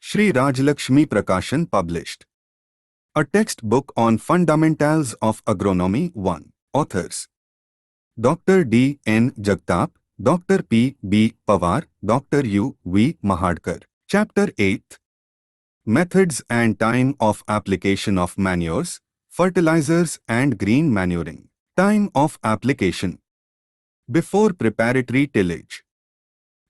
Shri Rajalakshmi Prakashan published. A textbook on fundamentals of agronomy 1. Authors: Dr. D. N. Jagtap, Dr. P. B. Pawar, Dr. U. V. Mahadkar. Chapter 8. Methods and time of application of manures, fertilizers and green manuring. Time of application. Before preparatory tillage.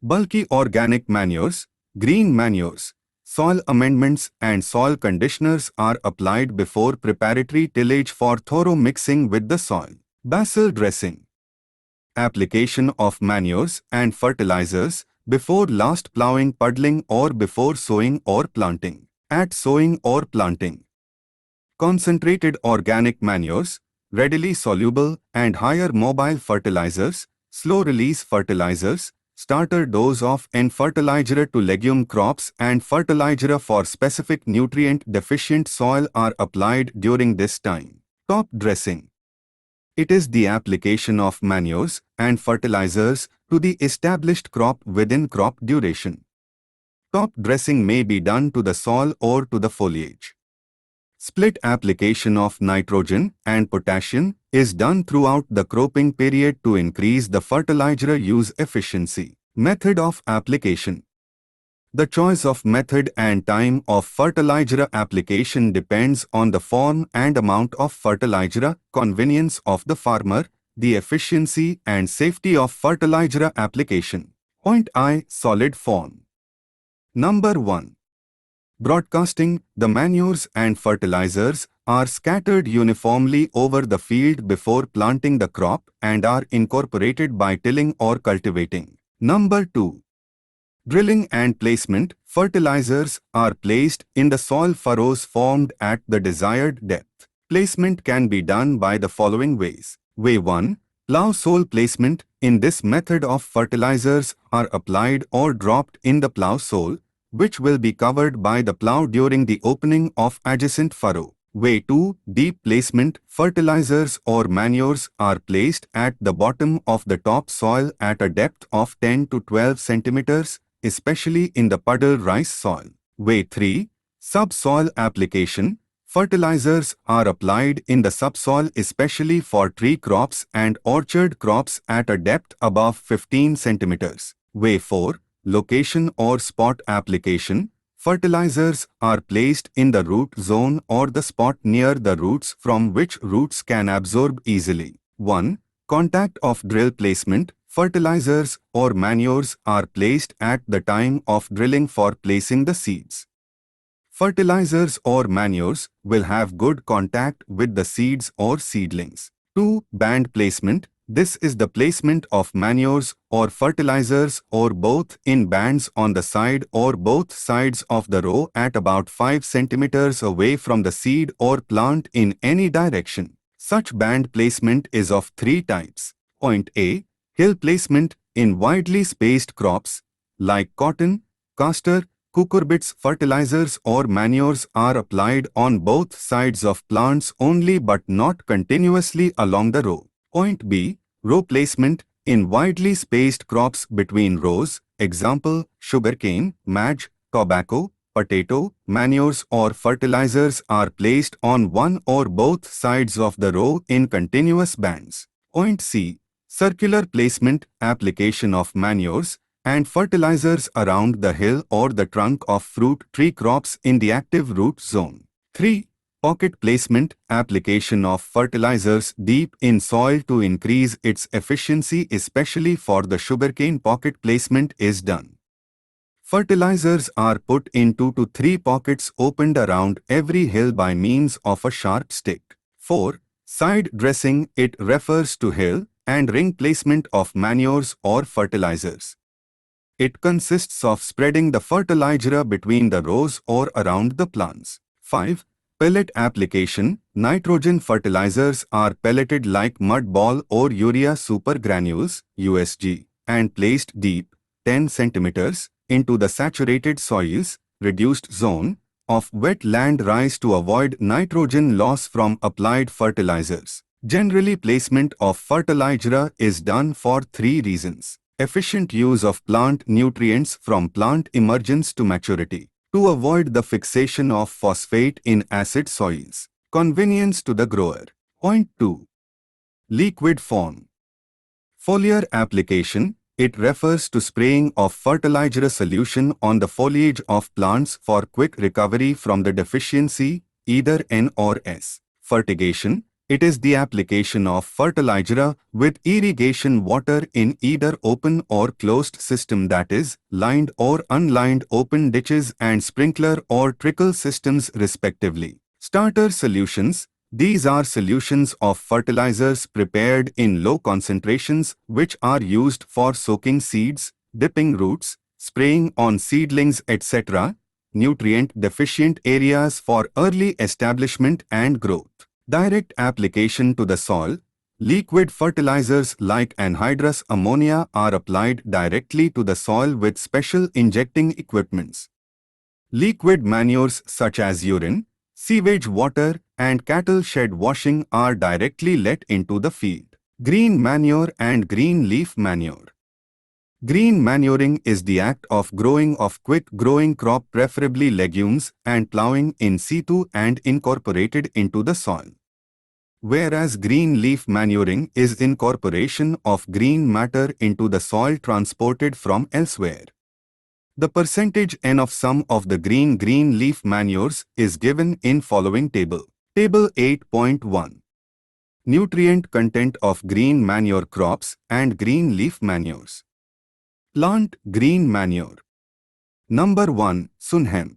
Bulky organic manures, green manures, soil amendments and soil conditioners are applied before preparatory tillage for thorough mixing with the soil. Basil dressing. Application of manures and fertilizers before last plowing, puddling or before sowing or planting. At sowing or planting. Concentrated organic manures, readily soluble and higher mobile fertilizers, slow-release fertilizers, starter dose of N fertilizer to legume crops and fertilizer for specific nutrient-deficient soil are applied during this time. Top dressing. It is the application of manures and fertilizers to the established crop within crop duration. Top dressing may be done to the soil or to the foliage. Split application of nitrogen and potassium is done throughout the cropping period to increase the fertilizer use efficiency. Method of application. The choice of method and time of fertilizer application depends on the form and amount of fertilizer, convenience of the farmer, the efficiency and safety of fertilizer application. Point I. Solid form. Number 1. Broadcasting. The manures and fertilizers are scattered uniformly over the field before planting the crop and are incorporated by tilling or cultivating. Number 2. Drilling and placement. Fertilizers are placed in the soil furrows formed at the desired depth. Placement can be done by the following ways. Way 1. Plow soil placement. In this method of fertilizers are applied or dropped in the plow soil, which will be covered by the plow during the opening of adjacent furrow. Way 2. Deep placement. Fertilizers or manures are placed at the bottom of the top soil at a depth of 10 to 12 centimeters, especially in the puddle rice soil. Way 3. Subsoil application. Fertilizers are applied in the subsoil especially for tree crops and orchard crops at a depth above 15 centimeters. Way 4. Location or spot application. Fertilizers are placed in the root zone or the spot near the roots from which roots can absorb easily. 1. Contact of drill placement. Fertilizers or manures are placed at the time of drilling for placing the seeds. Fertilizers or manures will have good contact with the seeds or seedlings. 2. Band placement. This is the placement of manures or fertilizers or both in bands on the side or both sides of the row at about 5 centimeters away from the seed or plant in any direction. Such band placement is of 3 types. Point A. Hill placement. In widely spaced crops like cotton, castor, cucurbits, fertilizers or manures are applied on both sides of plants only but not continuously along the row. Point B. Row placement. In widely spaced crops between rows, example, sugarcane, maize, tobacco, potato, manures or fertilizers are placed on one or both sides of the row in continuous bands. Point C. Circular placement. Application of manures and fertilizers around the hill or the trunk of fruit tree crops in the active root zone. 3. Pocket placement. Application of fertilizers deep in soil to increase its efficiency, especially for the sugarcane. Pocket placement is done. Fertilizers are put in 2 to 3 pockets opened around every hill by means of a sharp stick. 4. Side dressing. It refers to hill and ring placement of manures or fertilizers. It consists of spreading the fertilizer between the rows or around the plants. 5. Pellet application. Nitrogen fertilizers are pelleted like mud ball or urea super granules (USG) and placed deep 10 centimeters into the saturated soils reduced zone of wet land rice to avoid nitrogen loss from applied fertilizers. Generally, placement of fertilizer is done for 3 reasons. Efficient use of plant nutrients from plant emergence to maturity. to avoid the fixation of phosphate in acid soils. Convenience to the grower. Point 2. Liquid form. Foliar application. It refers to spraying of fertilizer solution on the foliage of plants for quick recovery from the deficiency, either N or S. Fertigation. It is the application of fertilizer with irrigation water in either open or closed system, that is, lined or unlined open ditches and sprinkler or trickle systems respectively. Starter solutions. These are solutions of fertilizers prepared in low concentrations which are used for soaking seeds, dipping roots, spraying on seedlings, etc., nutrient deficient areas for early establishment and growth. Direct application to the soil. Liquid fertilizers like anhydrous ammonia are applied directly to the soil with special injecting equipments. Liquid manures such as urine, sewage water, and cattle shed washing are directly let into the field. Green manure and green leaf manure. Green manuring is the act of growing of quick-growing crop, preferably legumes, and plowing in situ and incorporated into the soil. Whereas green leaf manuring is incorporation of green matter into the soil transported from elsewhere. The percentage N of sum of the green leaf manures is given in following table. Table 8.1. Nutrient content of green manure crops and green leaf manures. Plant green manure. Number 1. Sunhemp.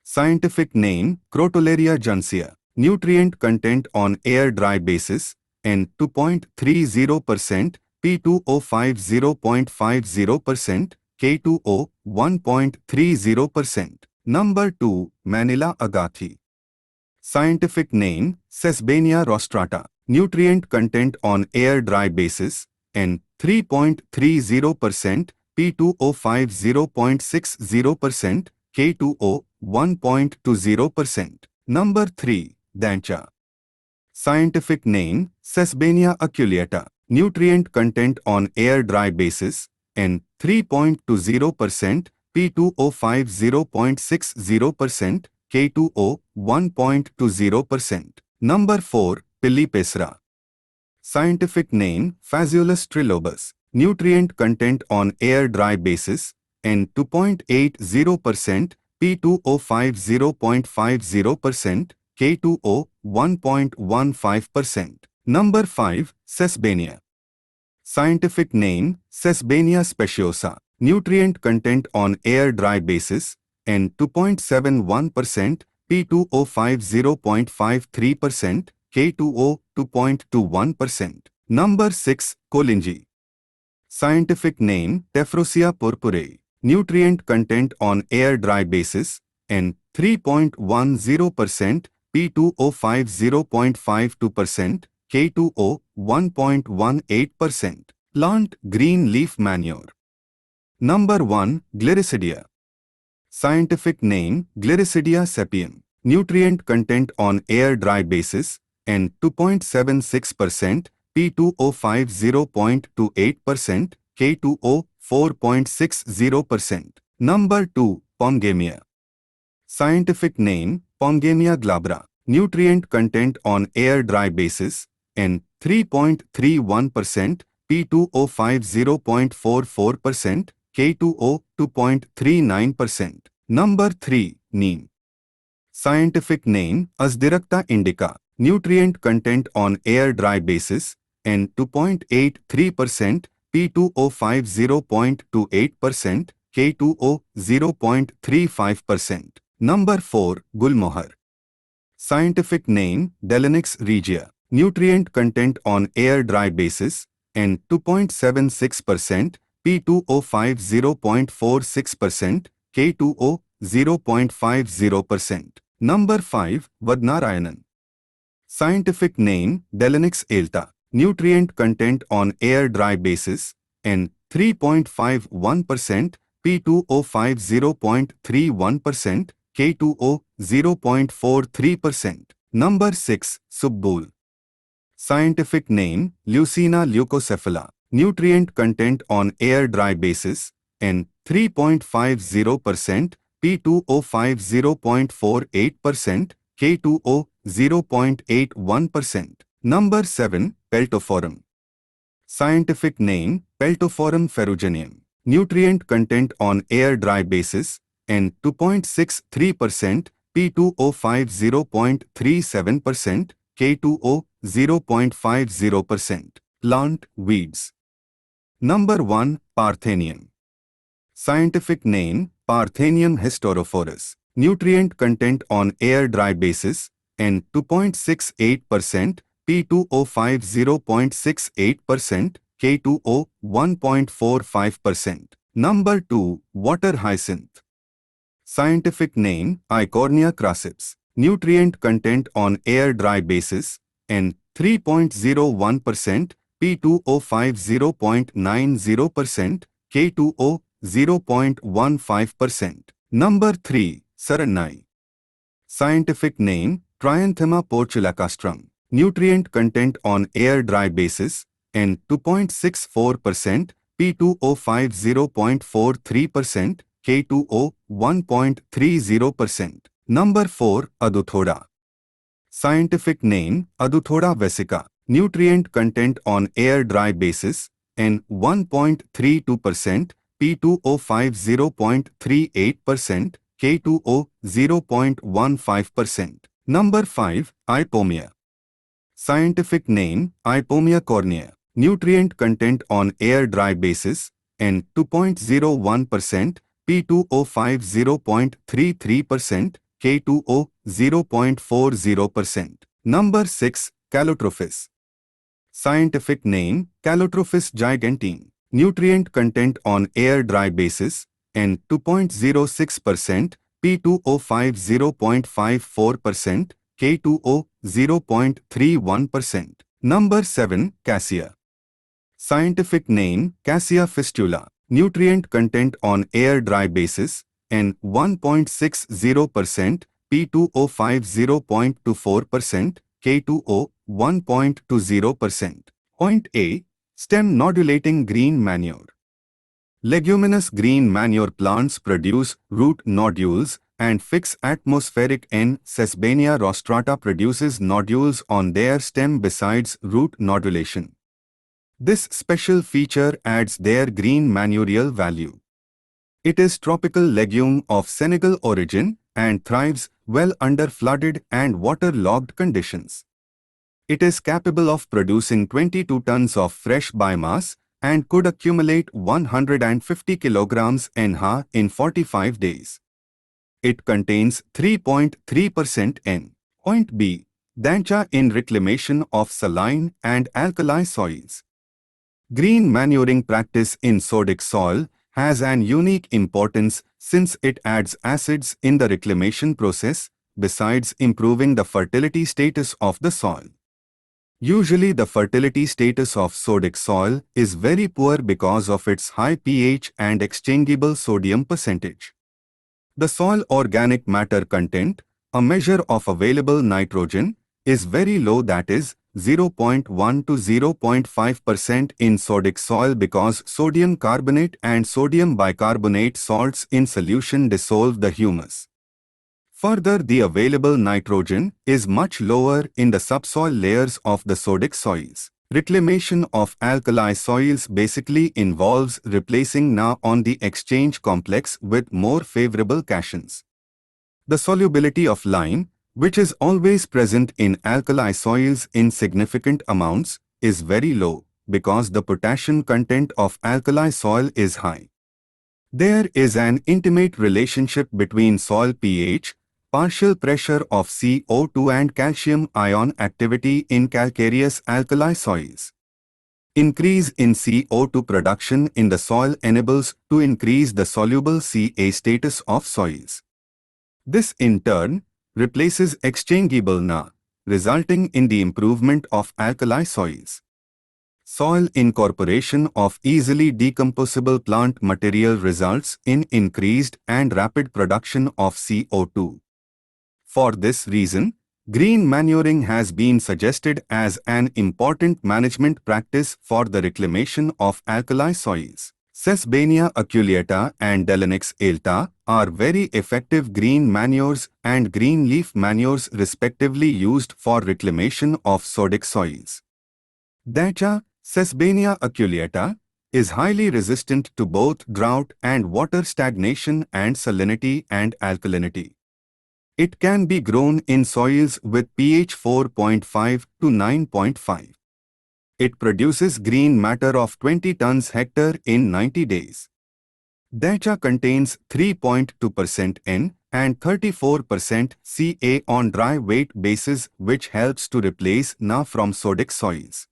Scientific name Crotalaria juncea. Nutrient content on air-dry basis N 2.30%, P2O5 0.50%, K2O 1.30%. Number 2. Manila agathi. Scientific name Sesbania rostrata. Nutrient content on air-dry basis N 3.30%, P2O5 0.60%, K2O 1.20%. Number 3. Dancha. Scientific name Sesbania aculeata. Nutrient content on air-dry basis N 3.20%, P2O5 0.60%, K2O 1.20%. Number 4. Pillipesra. Scientific name Phaseolus trilobus. Nutrient content on air-dry basis N 2.80%, P2O5 0.50%, K2O 1.15%. Number 5. Sesbania. Scientific name Sesbania speciosa. Nutrient content on air-dry basis N 2.71%, P2O5 0.53%, K2O 2.21%. Number 6. Kolinji. Scientific name Tephrosia purpurei. Nutrient content on air-dry basis N 3.10%, P2O5 0.52%, K2O 1.18%. Plant green leaf manure. Number 1. Gliricidia. Scientific name Gliricidia sepium. Nutrient content on air-dry basis N 2.76%, P2O5 0.28%, K2O 4.60%. Number 2. Pongamia. Scientific name Pongamia glabra. Nutrient content on air-dry basis N 3.31%, P2O5 0.44%, K2O 2.39%. Number 3. Neem. Scientific name Asdirecta indica. Nutrient content on air-dry basis N 2.83%, P2O5 0.28%, K2O 0.35%. Number 4. Gulmohar. Scientific name Delenix regia. Nutrient content on air-dry basis N 2.76%, P2O5 0.46%, K2O 0.50%. Number 5. Vadnarayanan. Scientific name Delenix alta. Nutrient content on air-dry basis N 3.51%, P2O5 0.31%, K2O 0.43%. Number 6. Subbul. Scientific name Leucina leucocephala. Nutrient content on air-dry basis N 3.50%, P2O5 0.48%, K2O 0.81%. Number 7. Peltophorum. Scientific name Peltophorum ferrugineum. Nutrient content on air-dry basis N 2.63%, P2O5 0.37%, K2O 0.50%. Plant weeds. Number 1. Parthenium. Scientific name Parthenium hysterophorus. Nutrient content on air-dry basis N 2.68%, P2O5 0.68%, K2O 1.45%. Number 2. Water hyacinth. Scientific name Eichhornia crassips. Nutrient content on air-dry basis N 3.01%, P2O5 0.90%, K2O 0.15%. Number 3. Saranai. Scientific name Trianthema portulacastrum. Nutrient content on air-dry basis N 2.64%, P2O5 0.43%, K2O 1.30%. Number 4. Aduthoda. Scientific name Aduthoda vesica. Nutrient content on air-dry basis N 1.32%, P2O5 0.38%, K2O 0.15%. Number 5. Ipomia. Scientific name Ipomia cornea. Nutrient content on air-dry basis N 2.01%, P2O5 0.33%, K2O 0.40%. Number 6. Calotropis. Scientific name Calotropis gigantine. Nutrient content on air-dry basis N 2.06%, P2O5 0.54%, K2O 0.31%. Number 7. Cassia. Scientific name Cassia fistula. Nutrient content on air-dry basis N 1.60%, P2O5 0.24%, K2O 1.20%. Point A. Stem nodulating green manure. Leguminous green manure plants produce root nodules and fix atmospheric N. Sesbania rostrata produces nodules on their stem besides root nodulation. This special feature adds their green manurial value. It is tropical legume of Senegal origin and thrives well under flooded and waterlogged conditions. It is capable of producing 22 tons of fresh biomass and could accumulate 150 kilograms NH in 45 days. It contains 3.3% N. Point B. Dancha in reclamation of saline and alkali soils. Green manuring practice in sodic soil has an unique importance since it adds acids in the reclamation process, besides improving the fertility status of the soil. Usually the fertility status of sodic soil is very poor because of its high pH and exchangeable sodium percentage. The soil organic matter content, a measure of available nitrogen, is very low, that is 0.1 to 0.5% in sodic soil because sodium carbonate and sodium bicarbonate salts in solution dissolve the humus. Further, the available nitrogen is much lower in the subsoil layers of the sodic soils. Reclamation of alkali soils basically involves replacing Na on the exchange complex with more favorable cations. The solubility of lime, which is always present in alkali soils in significant amounts, is very low because the potassium content of alkali soil is high. There is an intimate relationship between soil pH, partial pressure of CO2 and calcium ion activity in calcareous alkali soils. Increase in CO2 production in the soil enables to increase the soluble Ca status of soils. This in turn replaces exchangeable Na, resulting in the improvement of alkali soils. Soil incorporation of easily decomposable plant material results in increased and rapid production of CO2. For this reason, green manuring has been suggested as an important management practice for the reclamation of alkali soils. Sesbania aculeata and Delenix alta are very effective green manures and green leaf manures respectively used for reclamation of sodic soils. Dacia, Sesbania aculeata, is highly resistant to both drought and water stagnation and salinity and alkalinity. It can be grown in soils with pH 4.5 to 9.5. It produces green matter of 20 tons hectare in 90 days. Dacha contains 3.2% N and 34% Ca on dry weight basis, which helps to replace Na from sodic soils.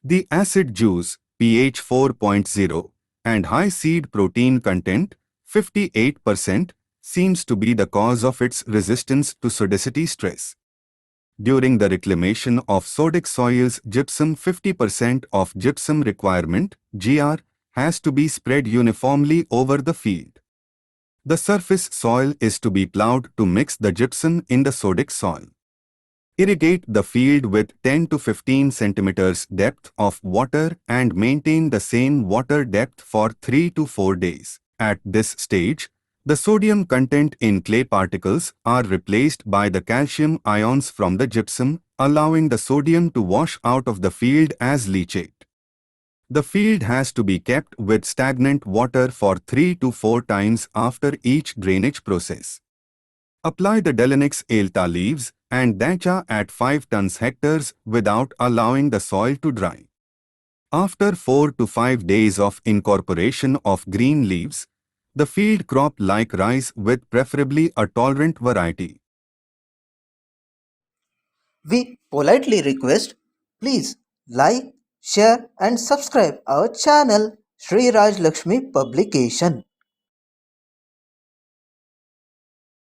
The acid juice, pH 4.0, and high seed protein content, 58%, seems to be the cause of its resistance to sodicity stress. During the reclamation of sodic soils, gypsum 50% of gypsum requirement, GR, has to be spread uniformly over the field. The surface soil is to be plowed to mix the gypsum in the sodic soil. Irrigate the field with 10 to 15 centimeters depth of water and maintain the same water depth for 3 to 4 days. At this stage, the sodium content in clay particles are replaced by the calcium ions from the gypsum, allowing the sodium to wash out of the field as leachate. The field has to be kept with stagnant water for 3 to 4 times after each drainage process. Apply the Delenix alta leaves and Dacha at 5 tons hectares without allowing the soil to dry. After 4 to 5 days of incorporation of green leaves, the field crop like rice with preferably a tolerant variety. We politely request, please like, share and subscribe our channel Sri Raj Lakshmi Publication.